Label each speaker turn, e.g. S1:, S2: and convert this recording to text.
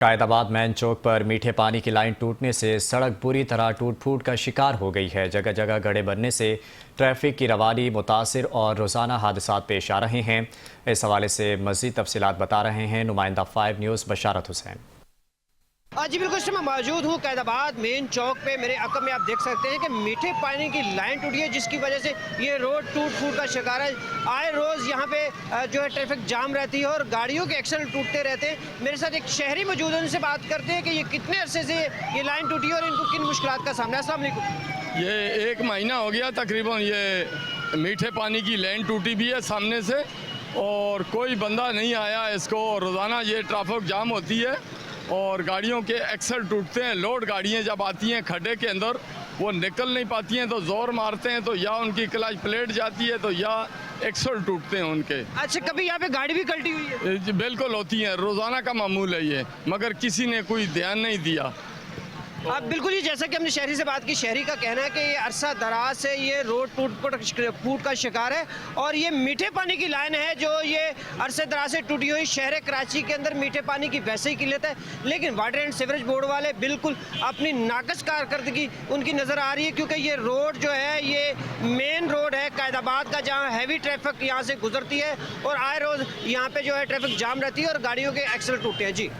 S1: Qaidabad man चौक पर मीठे पानी की लाइन टूटने से सड़क बुरी तरह टूट फूट का शिकार हो गई है। जगह जगह गड्ढे बनने से ट्रैफिक की रवानी मुतासिर और रोज़ाना हादसात पेश आ रहे हैं। इस हवाले से मज़ीद तफसीलात बता रहे हैं नुमाइंदा 5 न्यूज़ बशारत हुसैन।
S2: जी बिल्कुल, इस समय मौजूद हूँ कैदाबाद मेन चौक पे। मेरे अकब में आप देख सकते हैं कि मीठे पानी की लाइन टूटी है, जिसकी वजह से ये रोड टूट फूट का शिकार है। आए रोज़ यहाँ पे जो है ट्रैफिक जाम रहती है और गाड़ियों के एक्सल टूटते रहते हैं। मेरे साथ एक शहरी मौजूद है, उनसे बात करते हैं कि ये कितने अरसे से ये लाइन टूटी है और इनको किन मुश्किलात का सामना है। अस्सलाम वालेकुम।
S3: ये 1 महीना हो गया तकरीबन, ये मीठे पानी की लाइन टूटी भी है सामने से और कोई बंदा नहीं आया इसको। रोज़ाना ये ट्रैफिक जाम होती है और गाड़ियों के एक्सल टूटते हैं। लोड गाड़ियाँ जब आती हैं खड्डे के अंदर वो निकल नहीं पाती हैं, तो ज़ोर मारते हैं तो या उनकी क्लच प्लेट जाती है तो या एक्सल टूटते हैं उनके।
S2: अच्छा, कभी यहाँ पे गाड़ी भी कल्टी हुई है?
S3: जी बिल्कुल होती हैं, रोज़ाना का मामूल है ये, मगर किसी ने कोई ध्यान नहीं दिया।
S2: आप बिल्कुल ही, जैसा कि हमने शहरी से बात की, शहरी का कहना है कि ये अरसा दराज से ये रोड टूट फूट का शिकार है और ये मीठे पानी की लाइन है जो ये अरसे दराज से टूटी हुई। शहर कराची के अंदर मीठे पानी की वैसे ही किल्लत है, लेकिन वाटर एंड सीवरेज बोर्ड वाले बिल्कुल अपनी नाकस कारकर्दगी उनकी नज़र आ रही है, क्योंकि ये रोड जो है ये मेन रोड है कैदाबाद का, जहाँ हैवी ट्रैफिक यहाँ से गुजरती है और आए रोज़ यहाँ पे जो है ट्रैफिक जाम रहती है और गाड़ियों के एक्सल टूटते हैं। जी।